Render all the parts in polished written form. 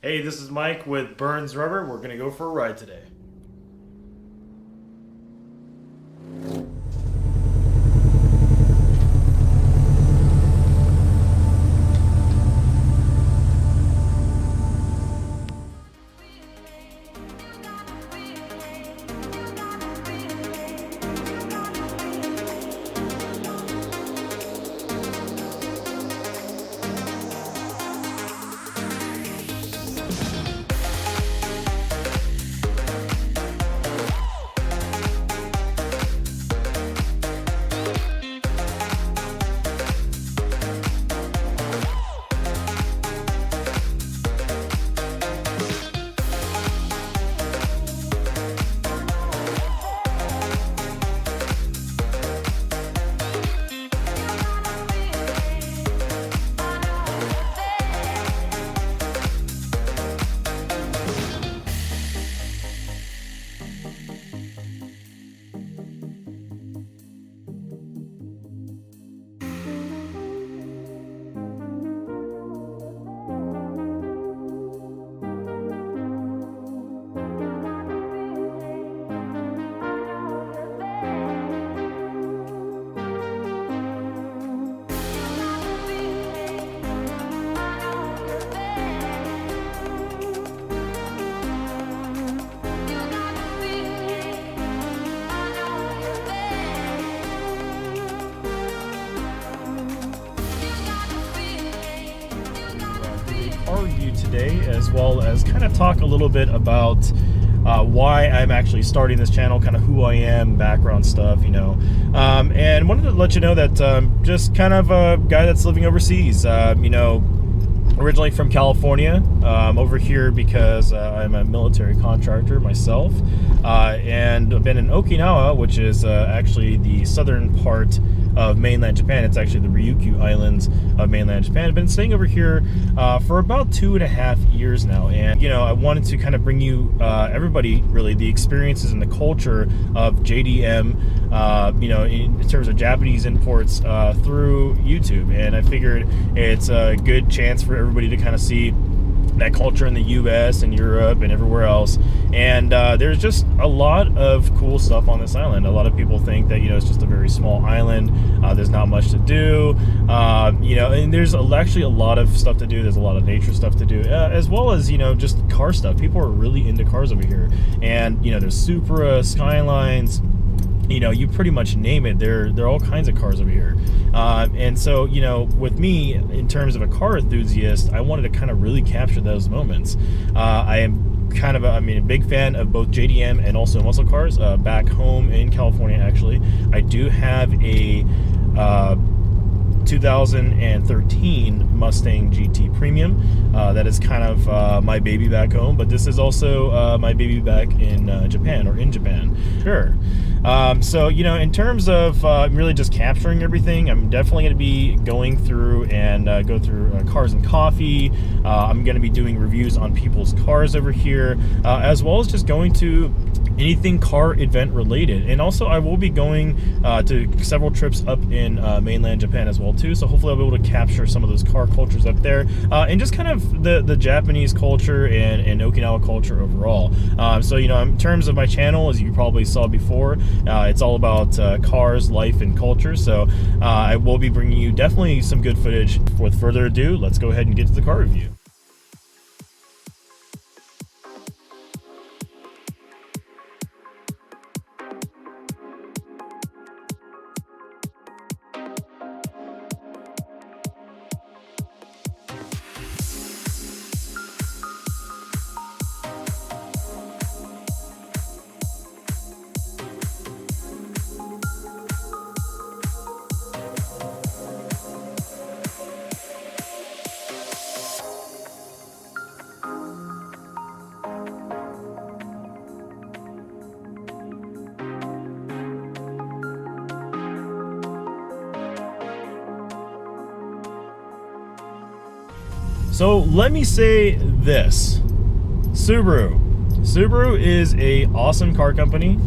Hey, this is Mike with Byrnz Rubber. We're going to go for a ride today. Review today, as well as kind of talk a little bit about why I'm actually starting this channel, kind of who I am, background stuff, and wanted to let you know that just kind of a guy that's living overseas, originally from California, over here because I'm a military contractor myself, and I've been in Okinawa, which is actually the southern part of mainland Japan. It's actually the Ryukyu Islands of mainland Japan. I've been staying over here for about 2.5 years now, and I wanted to kind of bring you everybody really the experiences and the culture of JDM, in terms of Japanese imports through YouTube. And I figured it's a good chance for everybody to kind of see that culture in the US and Europe and everywhere else. And there's just a lot of cool stuff on this island. A lot of people think that it's just a very small island, there's not much to do, and there's actually a lot of stuff to do. There's a lot of nature stuff to do, as well as just car stuff. People are really into cars over here, and there's Supra, Skylines, you pretty much name it. There are all kinds of cars over here. And so, with me, in terms of a car enthusiast, I wanted to kind of really capture those moments. I am kind of a big fan of both JDM and also muscle cars. Back home in California, actually, I do have a 2013 Mustang GT Premium. That is kind of my baby back home, but this is also my baby back in Japan, or in Japan. Sure. So, in terms of really just capturing everything, I'm definitely going to be going through and go through Cars and Coffee. I'm going to be doing reviews on people's cars over here, as well as just going to anything car event related. And also I will be going to several trips up in mainland Japan as well too, so hopefully I'll be able to capture some of those car cultures up there, and just kind of the Japanese culture and Okinawa culture overall. So in terms of my channel, as you probably saw before, it's all about cars, life, and culture. So I will be bringing you definitely some good footage. With further ado, let's go ahead and get to the car review. So let me say this, Subaru is a awesome car company.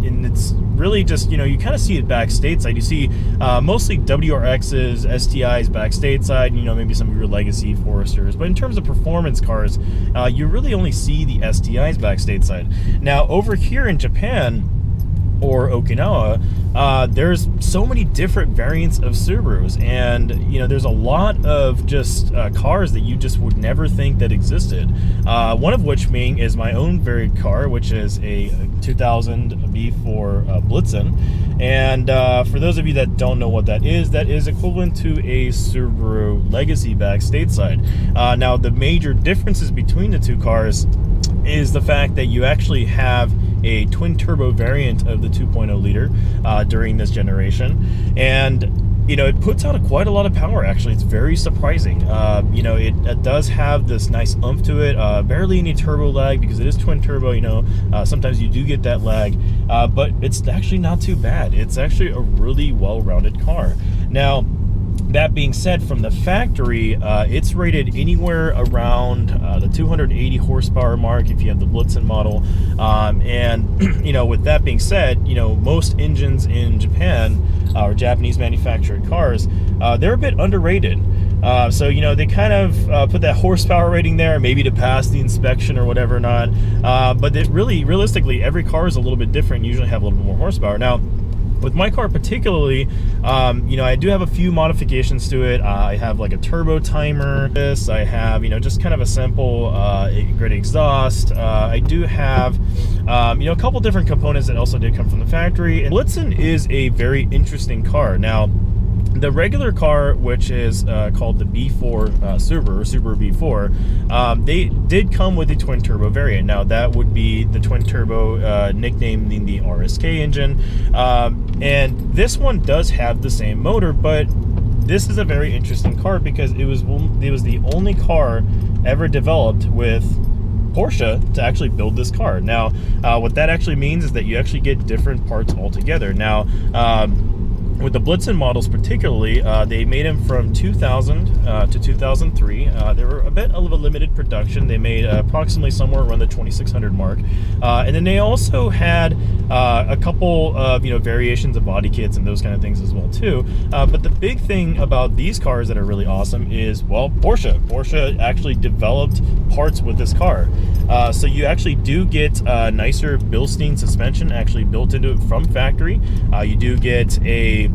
and it's really just, you know, you kind of see it back stateside. You see mostly WRXs, STIs back stateside, you know, maybe some of your legacy Foresters. But in terms of performance cars, you really only see the STIs back stateside. Now, over here in Japan, or Okinawa, there's so many different variants of Subarus, and you know, there's a lot of just cars that you just would never think that existed. One of which being is my own very car, which is a 2000 V4 Blitzen. And for those of you that don't know what that is equivalent to a Subaru Legacy back stateside. Now, the major differences between the two cars is the fact that you actually have a twin turbo variant of the 2.0 liter during this generation, and you know, it puts out quite a lot of power. Actually, it's very surprising. You know, it does have this nice oomph to it, barely any turbo lag because it is twin turbo. You know, sometimes you do get that lag, but it's actually not too bad. It's actually a really well-rounded car. Now, that being said, from the factory, it's rated anywhere around the 280 horsepower mark if you have the Blitzen model. And, you know, with that being said, you know, most engines in Japan, or Japanese manufactured cars, they're a bit underrated. So, you know, they kind of put that horsepower rating there, maybe to pass the inspection or whatever or not. But it really, realistically, every car is a little bit different, usually have a little bit more horsepower. Now, with my car particularly, you know, I do have a few modifications to it. I have like a turbo timer. I have, you know, just kind of a simple grid exhaust. I do have, you know, a couple different components that also did come from the factory. And Blitzen is a very interesting car. Now, the regular car, which is called the B4 Subaru B4, they did come with a twin turbo variant. Now, that would be the twin turbo nicknamed the RSK engine, and this one does have the same motor. But this is a very interesting car because it was the only car ever developed with Porsche to actually build this car. Now, what that actually means is that you actually get different parts altogether. Now, with the Blitzen models particularly, they made them from 2000 to 2003. They were a bit of a limited production. They made approximately somewhere around the 2600 mark. And then they also had a couple of, you know, variations of body kits and those kind of things as well too. But the big thing about these cars that are really awesome is, well, Porsche actually developed parts with this car. So you actually do get nicer Bilstein suspension actually built into it from factory. You do get a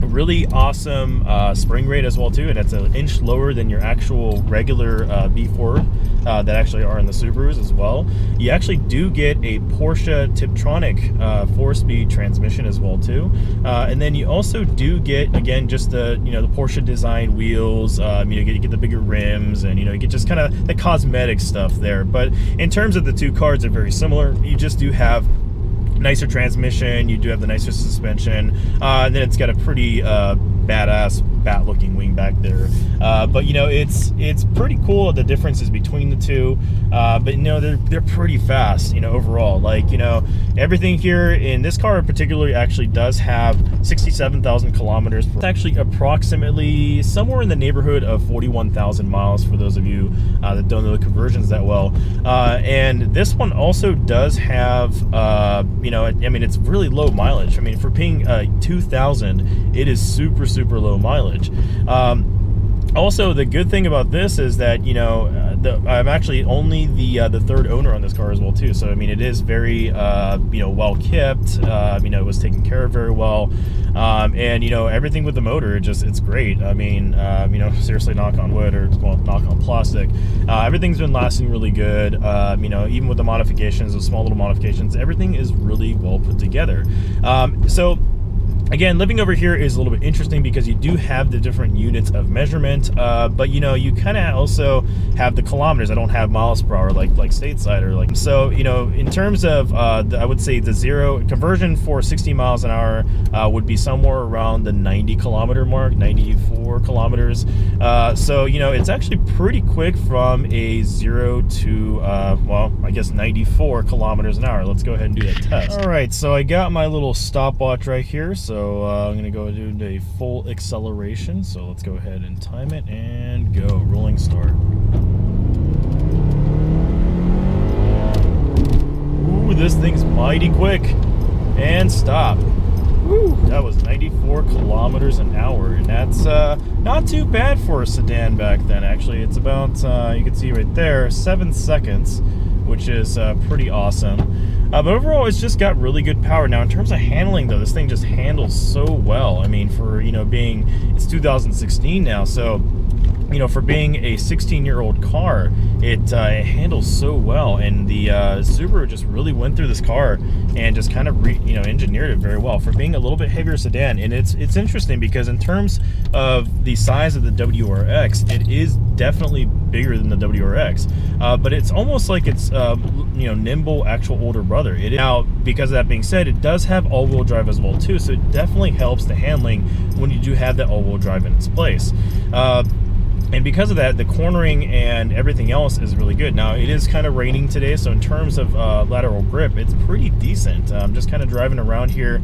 really awesome spring rate as well too, and it's an inch lower than your actual regular B4 that actually are in the Subarus as well. You actually do get a Porsche Tiptronic 4-speed transmission as well too, and then you also do get, again, just the, you know, the Porsche design wheels. You get the bigger rims, and you know, you get just kind of the cosmetic stuff there. But in terms of the two cars, they're very similar. You just do have nicer transmission, you do have the nicer suspension, and then it's got a pretty badass bat-looking wing back there. But you know, it's pretty cool the differences between the two. But you know, they're pretty fast, you know, overall. Like, you know, everything here in this car in particular actually does have 67,000 kilometers. It's actually approximately somewhere in the neighborhood of 41,000 miles for those of you that don't know the conversions that well. And this one also does have, you know, I mean, it's really low mileage. I mean, for being 2,000, it is super low mileage. Also, the good thing about this is that, you know, I'm actually only the third owner on this car as well too. So I mean, it is very you know, well kept. You know, it was taken care of very well, and you know, everything with the motor, it's great. I mean, you know, seriously, knock on wood, or well, knock on plastic, everything's been lasting really good. You know, even with the modifications, the small little modifications, everything is really well put together. So again, living over here is a little bit interesting because you do have the different units of measurement, but you know, you kind of also have the kilometers. I don't have miles per hour like stateside or like. So you know, in terms of I would say the zero conversion for 60 miles an hour would be somewhere around the 90 kilometer mark, 94 kilometers. So you know, it's actually pretty quick from a 0 to well, I guess 94 kilometers an hour. Let's go ahead and do that test. All right, so I got my little stopwatch right here. So I'm going to go do a full acceleration. So let's go ahead and time it and go. Rolling start. Ooh, this thing's mighty quick. and stop. Woo, that was 94 kilometers an hour, and that's not too bad for a sedan back then. Actually, it's about, you can see right there, 7 seconds, which is pretty awesome. But overall, it's just got really good power. Now, in terms of handling, though, this thing just handles so well. I mean, for, you know, being, it's 2016 now, so, you know, for being a 16-year-old car, it handles so well, and the Subaru just really went through this car and just kind of engineered it very well for being a little bit heavier sedan. And it's interesting because in terms of the size of the WRX, it is definitely bigger than the WRX, but it's almost like it's nimble actual older brother. Now, because of that being said, it does have all-wheel drive as well too, so it definitely helps the handling when you do have that all-wheel drive in its place. And because of that, the cornering and everything else is really good. Now, it is kind of raining today, so in terms of lateral grip, it's pretty decent. Just kind of driving around here,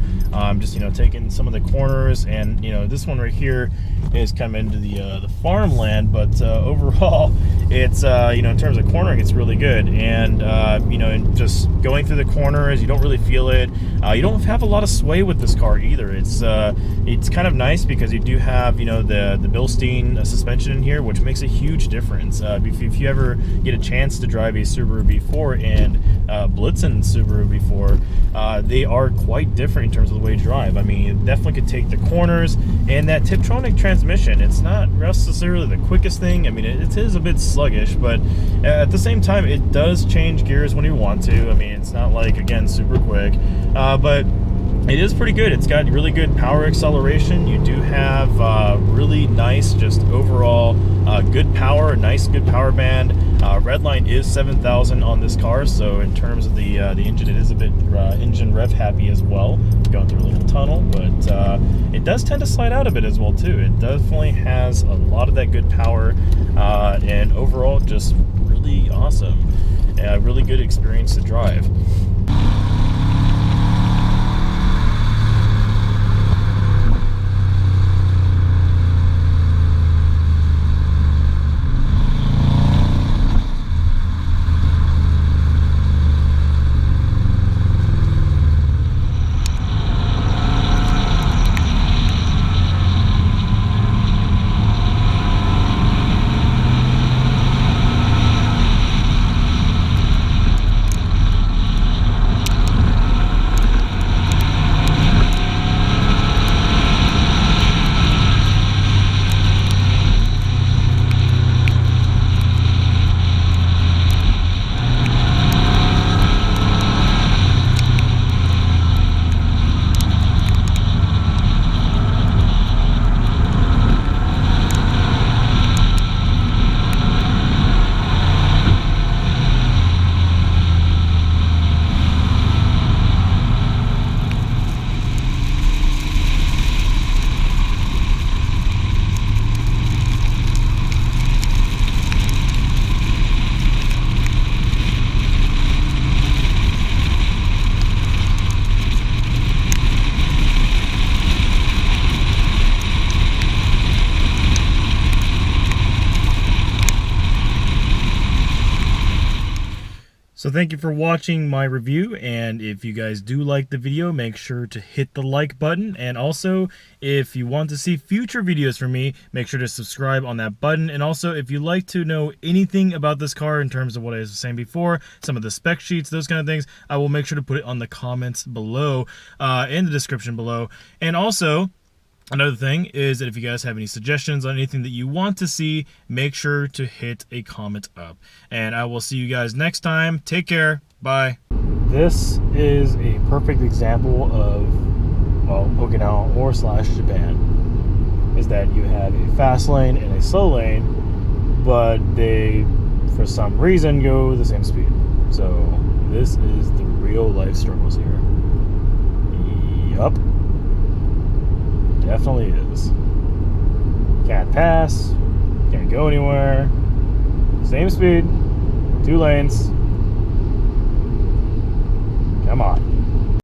just, taking some of the corners, and, this one right here is kind of into the farmland, but overall, it's, in terms of cornering, it's really good. And, and just going through the corners, you don't really feel it. You don't have a lot of sway with this car either. It's kind of nice because you do have, the Bilstein suspension in here, which makes a huge difference. If you ever get a chance to drive a Subaru before and Blitzen Subaru before, they are quite different in terms of the way you drive. I mean, it definitely could take the corners, and that Tiptronic transmission, it's not necessarily the quickest thing. I mean, it is a bit sluggish, but at the same time, it does change gears when you want to. I mean, it's not like, again, super quick, but it is pretty good. It's got really good power acceleration. You do have really nice, just overall good power, a nice good power band. Redline is 7,000 on this car, so in terms of the engine, it is a bit engine rev happy as well. Going through a little tunnel, but it does tend to slide out a bit as well too. It definitely has a lot of that good power, and overall just really awesome. Really good experience to drive. So thank you for watching my review, and if you guys do like the video, make sure to hit the like button, and also if you want to see future videos from me, make sure to subscribe on that button. And also, if you'd like to know anything about this car in terms of what I was saying before, some of the spec sheets, those kind of things, I will make sure to put it on the comments below, in the description below. And also, another thing is that if you guys have any suggestions on anything that you want to see, make sure to hit a comment up. And I will see you guys next time. Take care. Bye. This is a perfect example of, well, Okinawa or / Japan, is that you have a fast lane and a slow lane, but they, for some reason, go the same speed. So this is the real life struggles here. Yup. Definitely is. Can't pass, can't go anywhere, same speed, 2 lanes. Come on.